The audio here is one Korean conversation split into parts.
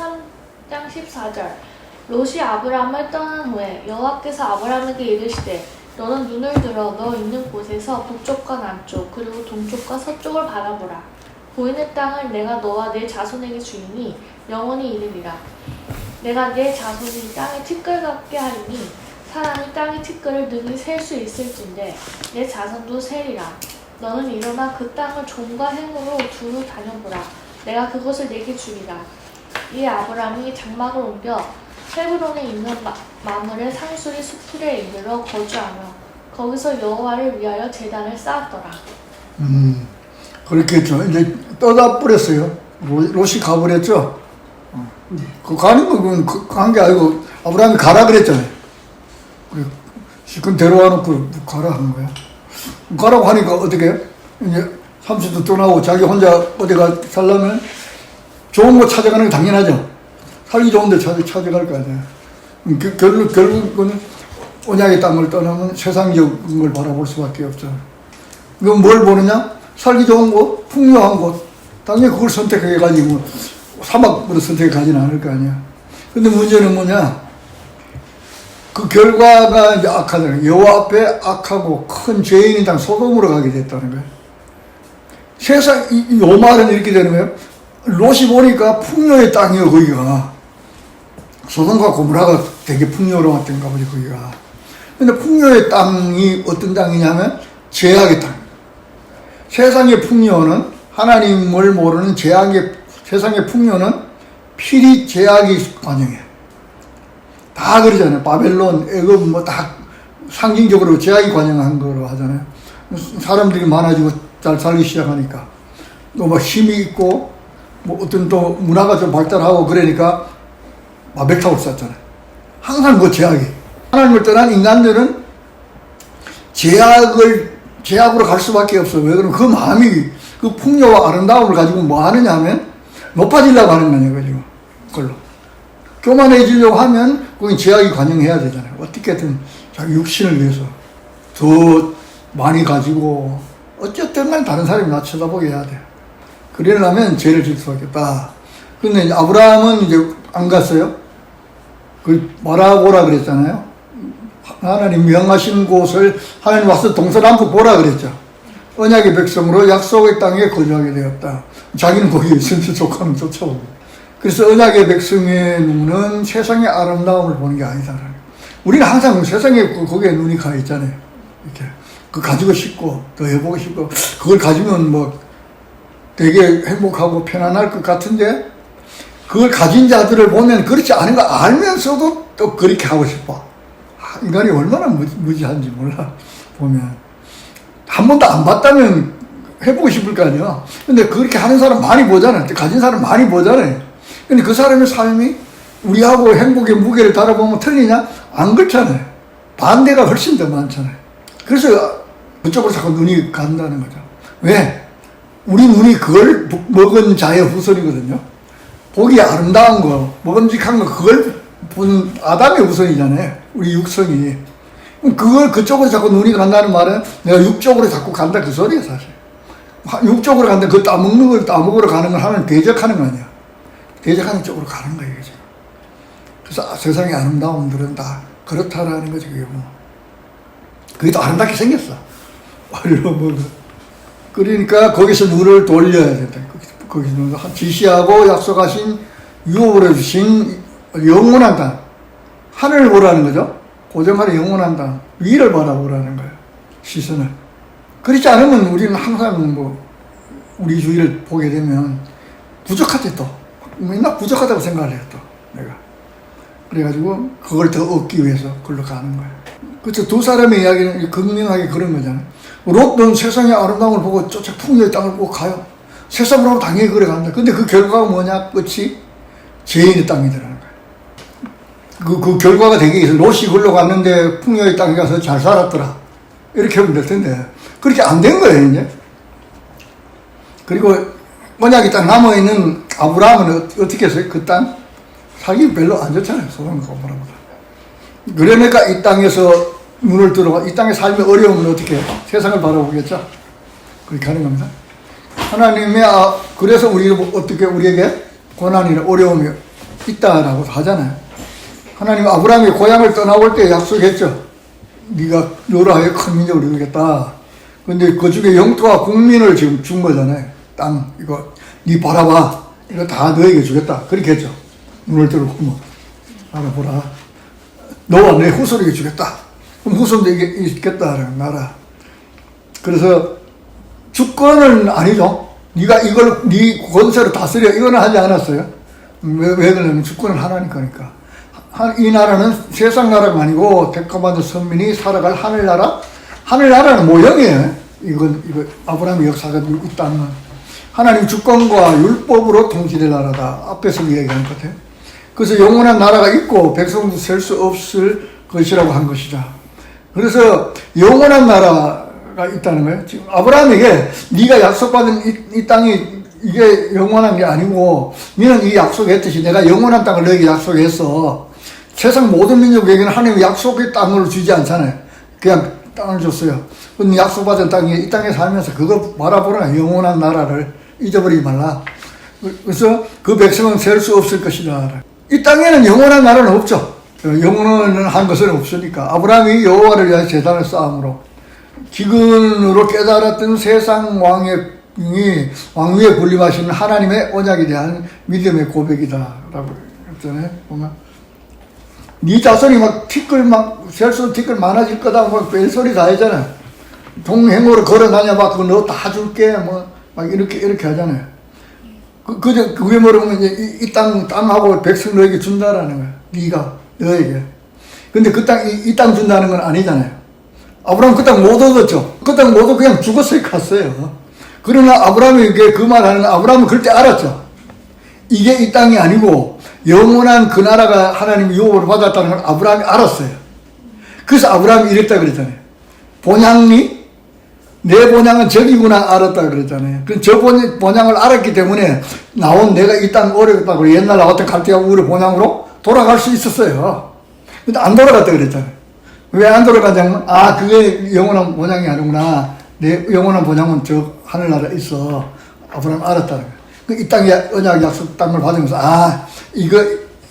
13장 14절. 롯이 아브람을 떠난 후에 여호와께서 아브람에게 이르시되 너는 눈을 들어 너 있는 곳에서 북쪽과 남쪽 그리고 동쪽과 서쪽을 바라보라. 보이는 땅을 내가 너와 내 자손에게 주이니 영원히 이르리라. 내가 내 자손이 땅의 티끌 같게 하리니 사람이 땅의 티끌을 능히 셀 수 있을진데 내 자손도 세리라. 너는 일어나 그 땅을 종과 행으로 두루 다녀보라. 내가 그것을 내게 주리라. 이에 아브람이 장막을 옮겨 헤브론에 있는 마므레 상수리 수풀에 이르러 거주하며 거기서 여호와를 위하여 제단을 쌓았더라. 그렇겠죠. 이제 떠다 버렸어요. 롯이 가버렸죠. 그 가는 건 간 게 아니고 아브라함이 가라 그랬잖아요. 실컷 데려와 놓고 가라 하는 거야. 가라고 하니까 어떻게 해? 이제 삼촌도 떠나고 자기 혼자 어디가 살려면 좋은 곳 찾아가는 게 당연하죠. 살기 좋은 데 찾아갈 거 아니에요. 결국은 언약의 땅을 떠나면 세상적인 걸 바라볼 수밖에 없죠. 그럼 뭘 보느냐? 살기 좋은 곳, 풍요한 곳. 당연히 그걸 선택해가지고 사막으로 선택하지는 않을 거 아니야. 근데 문제는 뭐냐? 그 결과가 이제 악하잖아요. 여호와 앞에 악하고 큰 죄인인 땅 소돔으로 가게 됐다는 거예요. 세상, 요 말은 이렇게 되는 거예요. 롯이 보니까 풍요의 땅이에요, 거기가. 소돔과 고모라가 되게 풍요로웠던가 보지, 거기가. 근데 풍요의 땅이 어떤 땅이냐면 죄악의 땅. 세상의 풍요는 하나님을 모르는 세상의 풍요는 필히 죄악의 관영이에요. 다 그러잖아요. 바벨론, 애굽 뭐 다 상징적으로 죄악이 관영한 거로 하잖아요. 사람들이 많아지고 잘 살기 시작하니까 또 막 힘이 있고 뭐 어떤 또 문화가 좀 발달하고 그러니까 바벨탑을 쌓잖아요. 항상 그 죄악이. 하나님을 떠난 인간들은 죄악으로 갈 수밖에 없어. 왜 그러면 그 마음이 그 풍요와 아름다움을 가지고 뭐 하느냐 하면 높아지려고 하는 거예요. 가지고 그걸로. 교만해지려고 하면 거기 죄악이 관영해야 되잖아요. 어떻게든 자기 육신을 위해서 더 많이 가지고 어쨌든 간 다른 사람이 나 쳐다보게 해야 돼. 그러려면 죄를 질 수밖에 없다. 근데 이제 아브라함은 이제 안 갔어요. 그 바라보라 그랬잖아요. 하나님 명하신 곳을 하나님 와서 동서남북 보라 그랬죠. 언약의 백성으로 약속의 땅에 거주하게 되었다. 자기는 거기에 있으면서 조카는 쫓아오고. 그래서 언약의 백성의 눈은 세상의 아름다움을 보는 게 아니다. 우리는 항상 세상에 거기에 눈이 가 있잖아요. 이렇게. 그거 가지고 싶고, 더 해보고 싶고, 그걸 가지면 뭐 되게 행복하고 편안할 것 같은데, 그걸 가진 자들을 보면 그렇지 않은 거 알면서도 또 그렇게 하고 싶어. 인간이 얼마나 무지한지 몰라, 보면. 한 번도 안 봤다면 해보고 싶을 거 아니야. 근데 그렇게 하는 사람 많이 보잖아요. 가진 사람 많이 보잖아요. 근데 그 사람의 삶이 우리하고 행복의 무게를 달아보면 틀리냐? 안 그렇잖아요. 반대가 훨씬 더 많잖아요. 그래서 그쪽으로 자꾸 눈이 간다는 거죠. 왜? 우리 눈이 그걸 먹은 자의 후손이거든요. 보기 아름다운 거, 먹음직한 거, 그걸 보는 아담의 후손이잖아요. 우리 육성이. 그쪽으로 자꾸 눈이 간다는 말은 내가 육쪽으로 자꾸 간다 그 소리야, 사실. 육쪽으로 간다, 그거 따먹는 걸 따먹으러 가는 걸 하면 대적하는 거 아니야. 대적하는 쪽으로 가는 거예요, 지금. 그래서 세상의 아름다움들은 다 그렇다라는 거지, 그게 뭐. 그게 또 아름답게 생겼어. 그러니까 거기서 눈을 돌려야 된다. 거기서 눈을 지시하고 약속하신 유업을 해주신 영원한 땅. 하늘을 보라는 거죠. 고정하는 영원한 땅. 위를 바라보라는 거예요. 시선을. 그렇지 않으면 우리는 항상 뭐, 우리 주위를 보게 되면 부족하대 또. 맨날 부족하다고 생각을 해요, 또, 내가. 그래가지고, 그걸 더 얻기 위해서 그걸로 가는 거예요. 그렇죠. 두 사람의 이야기는 극명하게 그런 거잖아요. 롯은 세상의 아름다움을 보고 쫓아 풍요의 땅을 꼭 가요. 세상으로 하면 당연히 그래 간다. 근데 그 결과가 뭐냐? 끝이 죄인의 땅이더라는 거예요. 그 결과가 되게 있어요. 롯이 글로 갔는데 풍요의 땅에 가서 잘 살았더라. 이렇게 하면 될 텐데. 그렇게 안 된 거예요, 이제. 그리고 언약의 땅 남아있는 아브라함은 어떻게 했어요? 그 땅? 살기 별로 안 좋잖아요. 소돔과 고모라보다. 그러니까 이 땅에서 눈을 들어가, 이 땅의 삶이 어려우면 어떻게 해요? 세상을 바라보겠죠? 그렇게 하는 겁니다. 하나님의, 그래서 어떻게 우리에게 고난이나 어려움이 있다라고 하잖아요. 하나님 아브라함이 고향을 떠나올 때 약속했죠. 네가 너로 하여 큰 민족을 이루겠다. 근데 그 중에 영토와 국민을 지금 준 거잖아요. 땅 이거 네 바라봐. 이거 다 너에게 주겠다. 그렇게 했죠. 눈을 들고 알아보라. 너와 내 후손에게 주겠다. 그럼 후손에게 있겠다라는 나라. 그래서 주권은 아니죠. 네가 이걸 네 권세로 다스려 이거는 하지 않았어요. 왜 그러냐면 주권은 하나님 거니까. 이 나라는 세상 나라가 아니고 택함받은 선민이 살아갈 하늘나라. 하늘나라는 모형이에요. 이거 아브라함의 역사가 이 땅은 하나님 주권과 율법으로 통치될 나라다. 앞에서 얘기한 것 같아요. 그래서 영원한 나라가 있고 백성도 셀 수 없을 것이라고 한 것이다. 그래서 영원한 나라가 있다는 거예요. 지금 아브라함에게 네가 약속받은 이 땅이 이게 영원한 게 아니고 너는 이 약속했듯이 내가 영원한 땅을 너에게 약속했어. 세상 모든 민족에게는 하나님이 약속의 땅을 주지 않잖아요. 그냥 땅을 줬어요. 근데 약속받은 땅에 이 땅에 살면서 그거 바라보라. 영원한 나라를 잊어버리지 말라. 그래서 그 백성은 셀 수 없을 것이다. 이 땅에는 영원한 나라는 없죠. 영원한 것은 없으니까. 아브라함이 여호와를 위하여 제단을 쌓음으로 기근으로 깨달았던 세상 왕위에 군림하시는 하나님의 언약에 대한 믿음의 고백이다 라고 했잖아요. 보면 네 자손이 셀수 티끌 많아질 거다 막 별소리 다 하잖아요. 동행으로 걸어다녀 봐. 그거 너 다 줄게 막 이렇게 하잖아요. 그게 뭐라면 이제 이 땅하고 백성 너에게 준다라는 거야. 네가 너에게. 근데 그 이 땅 준다는 건 아니잖아요. 아브라함 그 땅 못 얻었죠. 그 땅 못 얻고 그냥 죽었어요. 갔어요. 그러나 아브라함이 그 말하는 아브라함은 그럴 때 알았죠. 이게 이 땅이 아니고 영원한 그 나라가 하나님 유업으로 받았다는 걸 아브라함이 알았어요. 그래서 아브라함이 이랬다 그랬잖아요. 본향이 내 본향은 저기구나 알았다 그랬잖아요. 저 본향을 알았기 때문에 나온 내가 이 땅 어렵다고 옛날 나왔던 갈대아 우르 본향으로 돌아갈 수 있었어요. 근데 안 돌아갔다 그랬잖아요. 왜 안 돌아가냐면 그게 영원한 본향이 아니구나. 내 영원한 본향은 저 하늘나라에 있어. 아브라함 알았다는 거예요. 이 땅에 언약 약속 땅을 받으면서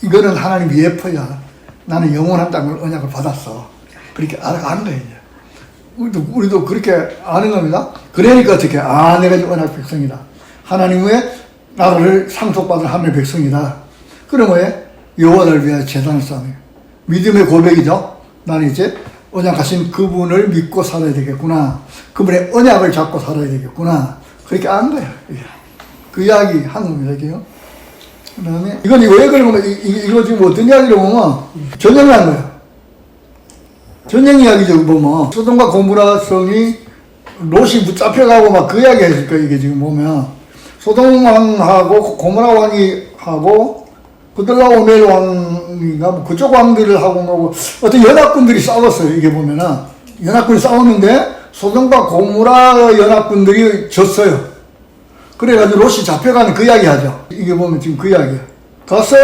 이거는 하나님 예표야. 나는 영원한 땅을 언약을 받았어. 그렇게 아는 거예요. 이제. 우리도 그렇게 아는 겁니다. 그러니까 어떻게 내가 지금 언약 백성이다. 하나님의 나라를 상속받은 하나님의 백성이다. 그럼 왜 여호와를 위하여 제단을 쌓아요. 믿음의 고백이죠. 나는 이제 언약하신 그분을 믿고 살아야 되겠구나. 그분의 언약을 잡고 살아야 되겠구나. 그렇게 아는 거예요. 그 이야기 한 겁니다. 이게요. 그 다음에 이건 왜 그러면 이거 지금 어떤 이야기를 보면 전쟁을 한 거예요. 전쟁 이야기죠. 보면 소돔과 고모라 성이 롯이 붙잡혀가고 막 그 이야기 했을 거예요. 이게 지금 보면 소돔 왕하고 고모라 왕이하고 그들라오멜 왕인가 그쪽 왕들을 하고 어떤 연합군들이 싸웠어요. 이게 보면은 연합군이 싸웠는데 소돔과 고모라 연합군들이 졌어요. 그래가지고 롯이 잡혀가는 그 이야기 하죠. 이게 보면 지금 그 이야기야. 가서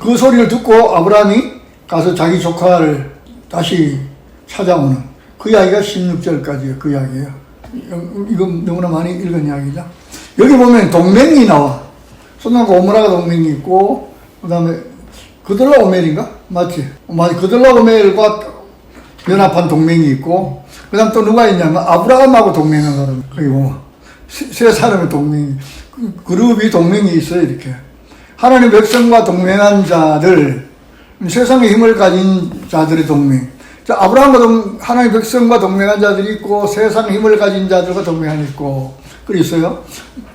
그 소리를 듣고 아브라함이 가서 자기 조카를 다시 찾아오는 그 이야기가 16절까지예요. 그 이야기예요. 이건 너무나 많이 읽은 이야기죠. 여기 보면 동맹이 나와. 소돔과 고모라가 동맹이 있고 그 다음에 그들라오멜인가? 맞지? 그들라오멜과 연합한 동맹이 있고 그 다음 또 누가 있냐면 아브라함하고 동맹한 사람. 거기 보면 세 사람의 동맹, 그룹이 동맹이 있어요, 이렇게. 하나님 백성과 동맹한 자들, 세상의 힘을 가진 자들의 동맹. 아브라함과 하나님 백성과 동맹한 자들이 있고, 세상의 힘을 가진 자들과 동맹한 있고, 그래 있어요.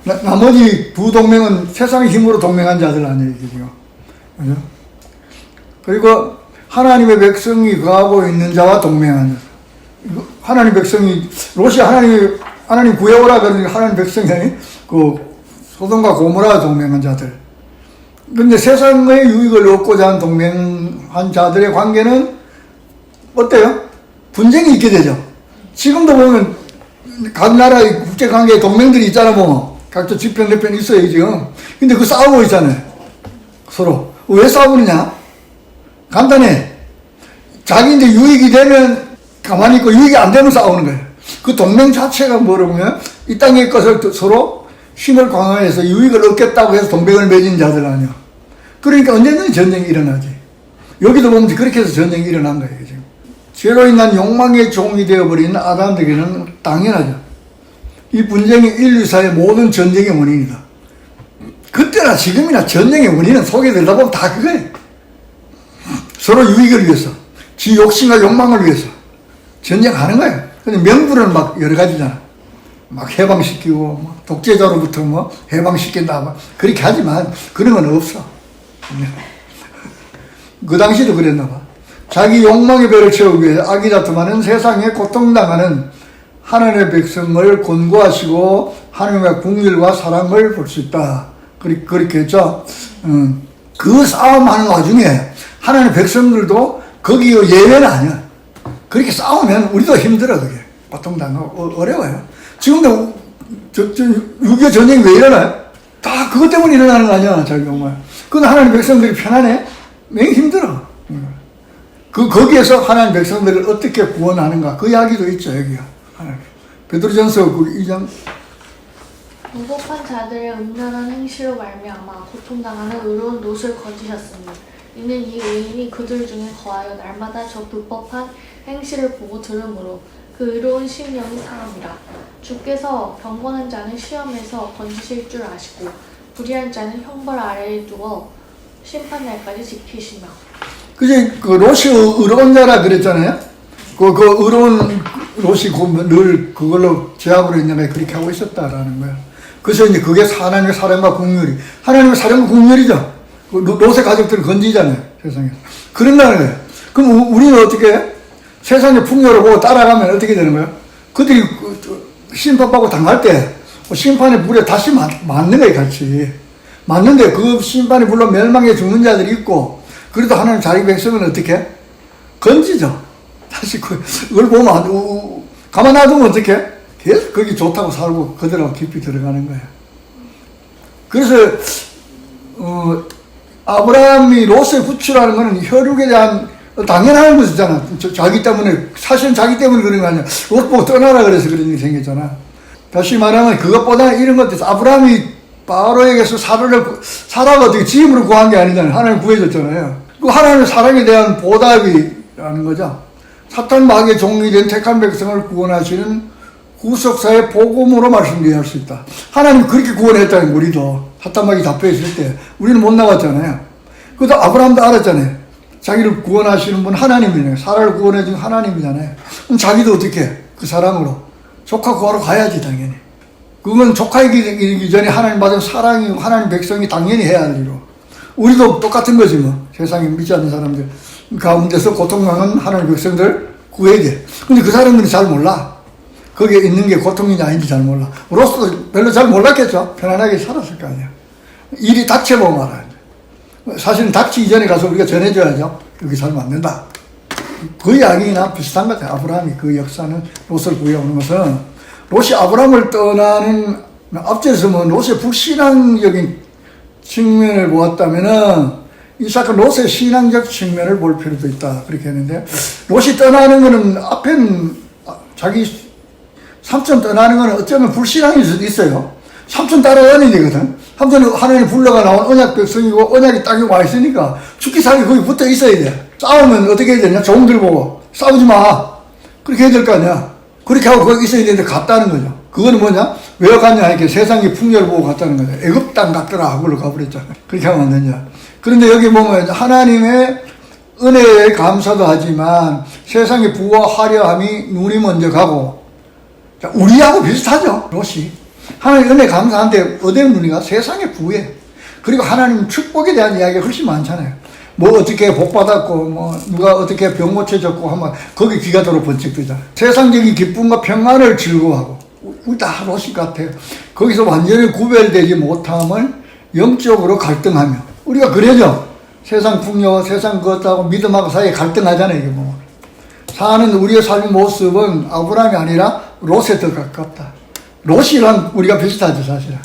나머지 두 동맹은 세상의 힘으로 동맹한 자들 아니에요, 이게 지금. 그죠? 그리고 하나님의 백성이 거하고 있는 자와 동맹한 자. 하나님 백성이, 롯이 하나님 구해오라 그러니 하나님 백성이 소돔과 고모라 동맹한 자들. 근데 세상의 유익을 얻고자 한 동맹한 자들의 관계는 어때요? 분쟁이 있게 되죠. 지금도 보면 각 나라의 국제관계에 동맹들이 있잖아, 뭐. 각자 지편, 내편 있어요, 지금. 근데 그 싸우고 있잖아요. 서로. 왜 싸우느냐? 간단해. 자기인데 유익이 되면 가만히 있고 유익이 안 되면 싸우는 거예요. 그 동맹 자체가 뭐라면 이 땅의 것을 서로 힘을 강화해서 유익을 얻겠다고 해서 동맹을 맺은 자들 아니야. 그러니까 언제든지 전쟁이 일어나지. 여기도 보면 그렇게 해서 전쟁이 일어난 거예요, 지금. 죄로 인한 욕망의 종이 되어버린 아담에게는 당연하죠. 이 분쟁이 인류사의 모든 전쟁의 원인이다. 그때나 지금이나 전쟁의 원인은 속에 들다 보면 다 그거예요. 서로 유익을 위해서, 지 욕심과 욕망을 위해서 전쟁하는 거예요. 근데 명분은 막 여러 가지잖아. 막 해방시키고, 뭐 독재자로부터 뭐 해방시킨다, 막 그렇게 하지만 그런 건 없어. 그 당시도 그랬나 봐. 자기 욕망의 배를 채우기 위해 악이 다툼하는 세상에 고통당하는 하나님의 백성을 권고하시고 하나님의 긍휼과 사랑을 볼 수 있다. 그렇게 했죠. 그 싸움하는 와중에 하나님의 백성들도 거기 예외는 아니야. 그렇게 싸우면 우리도 힘들어, 그게. 고통당하고 어려워요. 지금도 6.25 전쟁이 왜 일어나요? 다 그것 때문에 일어나는 거 아니야, 자기 욕망. 근데 하나님 백성들이 편안해? 매우 힘들어. 거기에서 하나님 백성들을 어떻게 구원하는가, 그 이야기도 있죠, 여기가. 베드로전서 2장. 무법한 자들의 음란한 행실로 말미암아 고통당하는 의로운 롯을 건지셨으니 이는 이 의인이 그들 중에 거하여 날마다 저 불법한 행실을 보고 들으므로 그 의로운 심령이 상함이라. 주께서 경건한 자는 시험에서 건지실 줄 아시고 불의한 자는 형벌 아래에 두어 심판날까지 지키시며. 그제 그 롯이 의로운 자라 그랬잖아요. 그 의로운 롯이 늘 그걸로 제약으로 있냐면 그렇게 하고 있었다라는 거야. 그래서 이제 그게 하나님의 사랑과 긍휼이, 하나님의 사랑과 긍휼이죠. 롯의 가족들을 건지잖아요, 세상에. 그런다는 거예요. 그럼 우리는 어떻게 해? 세상의 풍요를 보고 따라가면 어떻게 되는 거예요? 그들이 심판받고 당할 때 심판의 불에 다시 맞는 거예요, 같이. 맞는데 그 심판의 불로 멸망해 죽는 자들이 있고, 그래도 하나님 자기 백성은 어떻게 해? 건지죠. 다시 그걸 보면 가만 놔두면 어떻게 해? 계속 거기 좋다고 살고 그들하고 깊이 들어가는 거예요. 그래서 아브라함이 롯을 구출하는 것은 혈육에 대한 당연한 것이잖아. 자기 때문에, 사실은 자기 때문에 그런 거 아니야. 롯 보고 떠나라 그래서 그런 일이 생겼잖아. 다시 말하면 그것보다 이런 것도 있어. 아브라함이 바로에게서 사라가 어떻게 지음으로 구한 게 아니잖아요. 하나님 구해줬잖아요. 그 하나님의 사랑에 대한 보답이라는 거죠. 사탄 마귀의 종이 된 택한 백성을 구원하시는 구속사의 복음으로 말씀드려야 할 수 있다. 하나님 그렇게 구원했다는 거, 우리도. 사탄 마귀 잡혀있을 때 우리는 못 나왔잖아요. 그래도 아브라함도 알았잖아요. 자기를 구원하시는 분 하나님이잖아요. 사라를 구원해준 하나님이잖아요. 그럼 자기도 어떻게 해? 그 사랑으로 조카 구하러 가야지, 당연히. 그건 조카이기 전에 하나님 받은 사랑이, 하나님 백성이 당연히 해야 할 일이고. 우리도 똑같은 거지 뭐. 세상에 믿지 않는 사람들 가운데서 고통당한 하나님 백성들 구해야 돼. 근데 그 사람들은 잘 몰라. 거기에 있는 게 고통인지 아닌지 잘 몰라. 로스도 별로 잘 몰랐겠죠. 편안하게 살았을 거 아니야. 일이 닥쳐보면 알아요. 사실은 닥치기 전에 가서 우리가 전해줘야죠. 여기 살면 안 된다. 그 이야기나 비슷한 것 같아요. 아브라함이 그 역사는 롯을 구해오는 것은, 롯이 아브라함을 떠나는 앞전에서 뭐 롯의 불신앙적인 측면을 보았다면은 이 사건 롯의 신앙적 측면을 볼 필요도 있다. 그렇게 했는데, 롯이 떠나는 거는 앞에는 자기 삼촌 떠나는 거는 어쩌면 불신앙일 수도 있어요. 삼촌 따라다니는 되거든. 삼촌은 하나님 불러가 나온 언약 백성이고 언약이 땅에 와 있으니까 죽기 살기 거기 붙어 있어야 돼. 싸우면 어떻게 해야 되냐? 종들 보고 싸우지 마. 그렇게 해야 될 거 아니야. 그렇게 하고 거기 있어야 되는데 갔다는 거죠. 그거는 뭐냐? 왜 갔냐? 이렇게 세상의 풍요를 보고 갔다는 거죠. 애굽 땅 갔더라. 그걸로 가버렸잖아. 그렇게 하면 안 되냐. 그런데 여기 보면 하나님의 은혜에 감사도 하지만 세상의 부와 화려함이 눈이 먼저 가고, 자, 우리하고 비슷하죠, 롯이. 하나님 은혜 감사한데 어디에 눈이 가? 세상의 부에. 그리고 하나님 축복에 대한 이야기가 훨씬 많잖아요. 뭐 어떻게 복 받았고, 뭐 누가 어떻게 병 고쳐졌고 하면 거기 귀가 도록 번쩍 뜨잖아요. 세상적인 기쁨과 평안을 즐거워하고, 우리 다 롯이 같아요. 거기서 완전히 구별되지 못함을 영적으로 갈등하며, 우리가 그래죠. 세상 풍요와 세상 것하고 믿음하고 사이에 갈등하잖아요, 이게 뭐. 사는 우리의 삶의 모습은 아브라함이 아니라 롯에 더 가깝다. 롯이랑 우리가 비슷하죠, 사실은.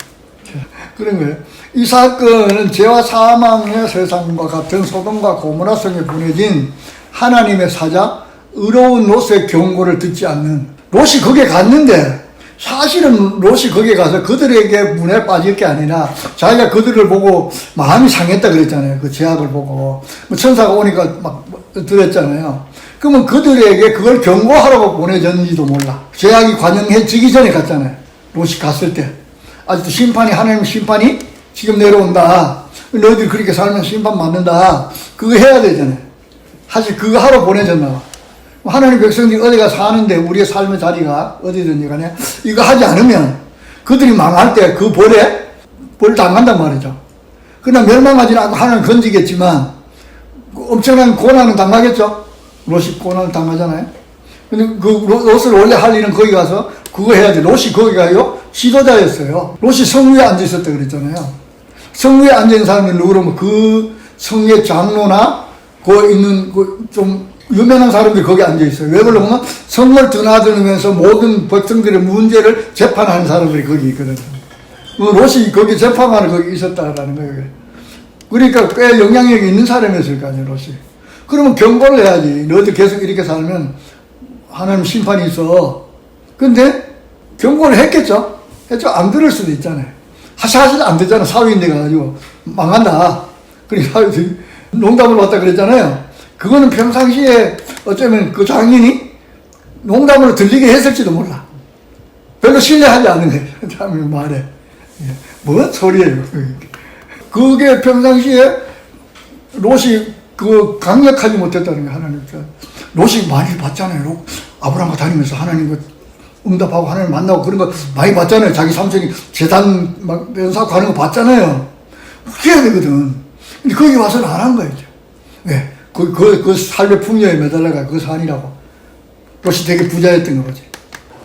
그런 거예요. 이 사건은 죄와 사망의 세상과 같은 소돔과 고모라 성에 보내진 하나님의 사자, 의로운 롯의 경고를 듣지 않는, 롯이 거기에 갔는데 사실은 롯이 거기에 가서 그들에게 문에 빠질 게 아니라 자기가 그들을 보고 마음이 상했다 그랬잖아요. 그 제약을 보고. 뭐 천사가 오니까 막 들었잖아요. 그러면 그들에게 그걸 경고하라고 보내졌는지도 몰라. 제약이 관영해지기 전에 갔잖아요. 롯이 갔을 때. 아직도 심판이, 하나님 심판이 지금 내려온다. 너희들 그렇게 살면 심판 받는다. 그거 해야 되잖아요. 사실 그거 하러 보내졌나 봐. 하나님 백성들이 어디가 사는데 우리의 삶의 자리가 어디든지 간에 이거 하지 않으면 그들이 망할 때 그 벌 당한단 말이죠. 그러나 멸망하지는 않고 하나님 건지겠지만 엄청난 고난은 당하겠죠. 롯이 고난을 당하잖아요. 근데 그 롯을 원래 할 일은 거기 가서 그거 해야지. 롯이 거기 가요 지도자였어요. 롯이 성 위에 앉아 있었다 그랬잖아요. 성 위에 앉아 있는 사람이 누구라면 그 성의 장로나 그 있는 그 좀 유명한 사람들이 거기 앉아 있어요. 왜 그러면 성을 드나드면서 모든 백성들의 문제를 재판하는 사람들이 거기 있거든요. 롯이 거기 재판하는 거기 있었다라는 거예요. 그러니까 꽤 영향력이 있는 사람이었을 거 아니에요, 롯이. 그러면 경고를 해야지. 너희들 계속 이렇게 살면 하나님 심판이 있어. 근데 경고를 했겠죠? 했죠? 안 들을 수도 있잖아요. 사실 안 되잖아. 사위인데 가지고 망한다. 그러니까 농담을 왔다 그랬잖아요. 그거는 평상시에 어쩌면 그 장인이 농담으로 들리게 했을지도 몰라. 별로 신뢰하지 않는 거예요. 참 말에. 뭔 소리예요. 그게 평상시에 롯이 그 강력하지 못했다는 게 하나님. 롯이 많이 봤잖아요. 아브라함과 다니면서 하나님 응답하고 하나님 만나고 그런 거 많이 봤잖아요. 자기 삼촌이 재단 막 연사하고 하는 거 봤잖아요. 해야 되거든. 근데 거기 와서는 안 한 거예요. 왜? 그 삶의 풍요에 매달려가 그 산이라고. 롯이 되게 부자였던 거지.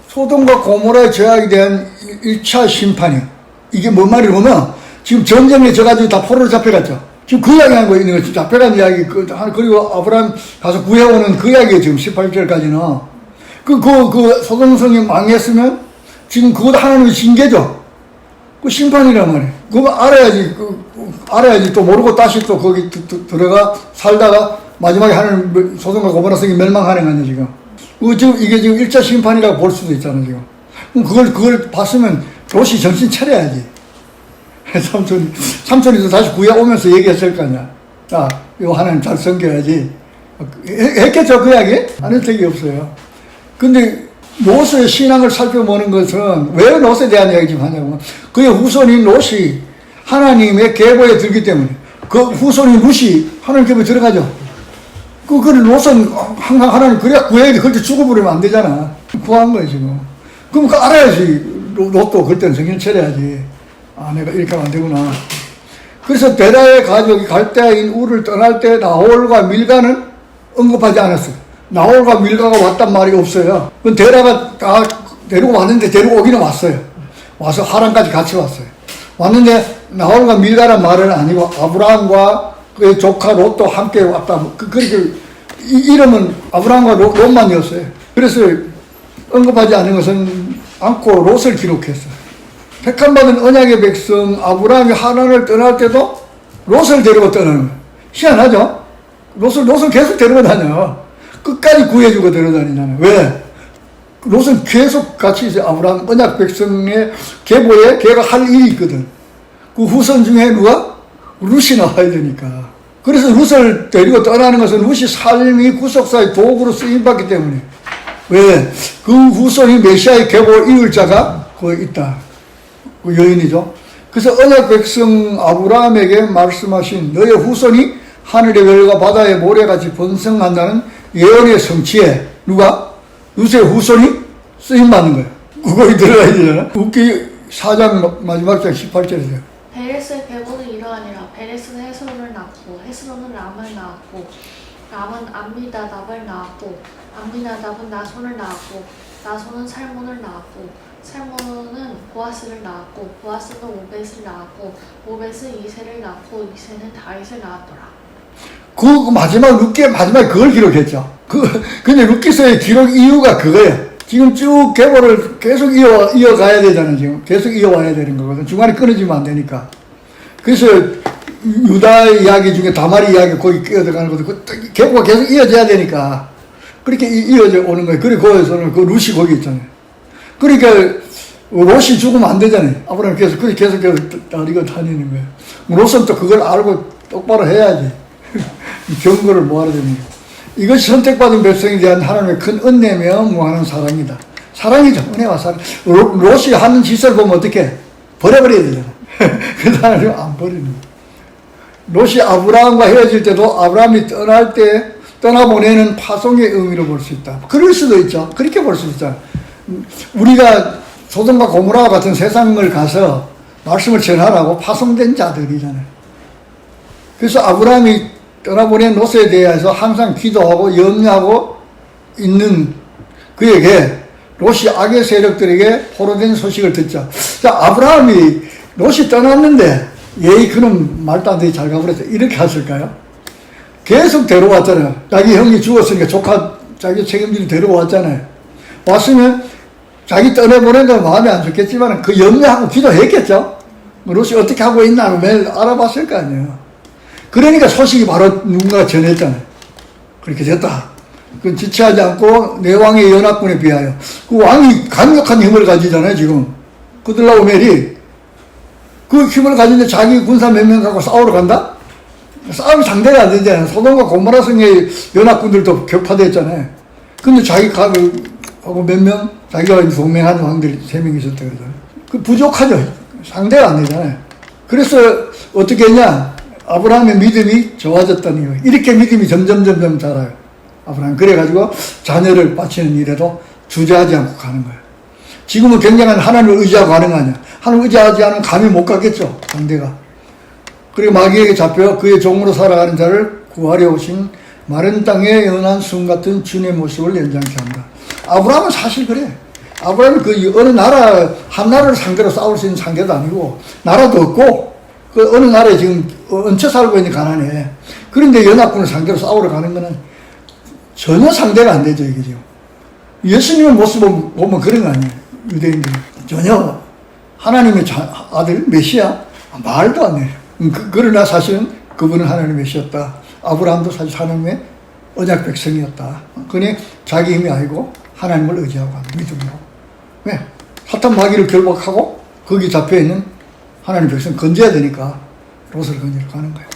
소돔과 고모라의 죄악에 대한 1차 심판이요. 이게 뭔 말이냐면, 지금 전쟁에 져가지고 다 포로로 잡혀갔죠. 지금 그 이야기 하고 있는 거지. 잡혀간 이야기, 그리고 아브라함 가서 구해오는 그 이야기예요. 지금 18절까지는. 그 소돔성이 망했으면, 지금 그것도 하나님의 징계죠. 그 심판이란 말이에요. 그거 알아야지 또 모르고 다시 또 거기 들어가 살다가 마지막에 하나님 소돔과 고모라 성이 멸망하는 거 아니에요, 지금. 이게 지금 1차 심판이라고 볼 수도 있잖아요, 지금. 그럼 그걸 봤으면 롯이 정신 차려야지. 삼촌이 다시 구해오면서 얘기했을 거 아니야. 자, 이거 하나님 잘 섬겨야지. 했겠죠, 그 이야기? 안 한 적이 없어요. 근데 롯의 신앙을 살펴보는 것은 왜 롯에 대한 이야기 좀 하냐면 그의 후손인 롯이 하나님의 계보에 들기 때문에 그 후손인 롯이 하나님 계보에 들어가죠. 그걸 롯은 항상 하나님 그래야 구해야 돼. 그렇게 죽어버리면 안 되잖아. 구한 거예요 지금. 그럼 그 알아야지. 롯도 그때는 정신 차려야지. 아 내가 이렇게 하면 안 되구나. 그래서 베라의 가족이 갈대아인 우를 떠날 때 나홀과 밀가는 언급하지 않았어요. 나홀과 밀가가 왔단 말이 없어요. 그럼 데라가 다 데리고 왔는데 데리고 오기는 왔어요. 와서 하란까지 같이 왔어요. 왔는데 나홀과 밀가란 말은 아니고 아브라함과 그의 조카 롯도 함께 왔다. 그렇게 이름은 아브라함과 롯만이었어요. 그래서 언급하지 않은 것은 않고 롯을 기록했어요. 택함받은 언약의 백성 아브라함이 하란을 떠날 때도 롯을 데리고 떠나는 거예요. 희한하죠? 롯을 계속 데리고 다녀요. 끝까지 구해주고 데려다니잖아요. 왜? 롯은 계속 같이 이제 아브라함 언약 백성의 계보에 걔가 할 일이 있거든. 그 후손 중에 누가? 룻이 나와야 되니까. 그래서 룻을 데리고 떠나는 것은 룻이 삶이 구속사의 도구로 쓰임받기 때문에. 왜? 그 후손이 메시아의 계보를 이을 자가 거기 있다. 그 여인이죠. 그래서 언약 백성 아브라함에게 말씀하신 너의 후손이 하늘의 별과 바다의 모래같이 번성한다는 예언의 성취에 누가? 룻의 후손이 쓰임받는 거예요. 그거에 들어가야 되잖아. 웃기 4장 마지막 장 18절이죠. 베레스의 계보는 이러하니라. 베레스는 헤스론을 낳고 헤스론은 람을 낳았고 람은 암미나답을 낳았고 암미나답은 나손을 낳았고 나손은 살몬을 낳았고 살몬은 보아스를 낳았고 보아스는 오벳을 낳았고 오벳은 이새를 낳고 이새는 다윗을 낳았더라. 그 마지막 룻기 마지막에 그걸 기록했죠. 근데 룻기서의 기록 이유가 그거예요. 지금 쭉 계보를 계속 이어가야 되잖아요. 지금 계속 이어와야 되는 거거든. 중간에 끊어지면 안 되니까. 그래서 유다 이야기 중에 다말이 이야기 거기 끼어들어가는 것도 그 계보가 계속 이어져야 되니까 그렇게 이어져 오는 거예요. 그리고 거기서는 그 룻이 거기 있잖아요. 그러니까 롯이 죽으면 안 되잖아요. 아브라함이 계속 다리고 다니는 거예요. 롯은 또 그걸 알고 똑바로 해야지. 경고를 뭐하러 됩니까? 이것이 선택받은 백성에 대한 하나님의 큰 은혜며 무한한 사랑이다. 사랑이죠. 은혜와 사랑. 롯이 하는 짓을 보면 어떻게? 버려버려야 되잖아. 그 하나님 안 버리는 거예요. 롯이 아브라함과 헤어질 때도 아브라함이 떠날 때 떠나보내는 파송의 의미로 볼 수 있다. 그럴 수도 있죠. 그렇게 볼 수 있죠. 우리가 소돔과 고모라와 같은 세상을 가서 말씀을 전하라고 파송된 자들이잖아요. 그래서 아브라함이 떠나보낸 롯에 대해서 항상 기도하고 염려하고 있는 그에게 롯이 악의 세력들에게 포로된 소식을 듣자. 자, 아브라함이 롯이 떠났는데 예의 그놈 말도 안 되게 잘 가버렸어. 이렇게 했을까요? 계속 데려왔잖아요. 자기 형이 죽었으니까 조카 자기 책임지고 데려왔잖아요. 왔으면 자기 떠내보낸 건 마음에 안 좋겠지만 그 염려하고 기도했겠죠. 롯이 어떻게 하고 있나 매일 알아봤을 거 아니에요. 그러니까 소식이 바로 누군가가 전했잖아요. 그렇게 됐다. 그건 지체하지 않고 내 왕의 연합군에 비하여. 그 왕이 강력한 힘을 가지잖아요, 지금. 그들라오멜이 그 힘을 가지는데 자기 군사 몇 명 갖고 싸우러 간다? 싸움이 상대가 안 되잖아요. 소돔과 고모라 성의 연합군들도 격파됐잖아요. 근데 자기가 하고 몇 명, 자기가 동맹한 왕들이 3명 있었다 그러잖아요. 그 부족하죠. 상대가 안 되잖아요. 그래서 어떻게 했냐? 아브라함의 믿음이 좋아졌다는 거예요. 이렇게 믿음이 점점 자라요. 아브라함. 그래가지고 자녀를 바치는 일에도 주저하지 않고 가는 거예요. 지금은 굉장한 하나님을 의지하고 가는 거 아니야. 하나님을 의지하지 않으면 감히 못 가겠죠. 상대가. 그리고 마귀에게 잡혀 그의 종으로 살아가는 자를 구하려 오신 마른 땅에 연한 순 같은 주님의 모습을 연장케 한다. 아브라함은 사실 그래. 아브라함은 그 어느 나라, 한 나라를 상대로 싸울 수 있는 상대도 아니고, 나라도 없고, 그 어느 나라에 지금 얹혀 살고 있는 가난해. 그런데 연합군을 상대로 싸우러 가는 거는 전혀 상대가 안 되죠, 이게 지금. 예수님의 모습 보면 그런 거 아니에요. 유대인들이. 전혀 하나님의 아들, 메시아? 말도 안 해요. 그러나 사실은 그분은 하나님의 메시아였다. 아브라함도 사실 하나님의 언약 백성이었다. 그러니 자기 힘이 아니고 하나님을 의지하고 하는 믿음으로. 왜? 사탄 마귀를 결박하고 거기 잡혀있는 하나님 백성 건져야 되니까 롯을 건지러 가는 거예요.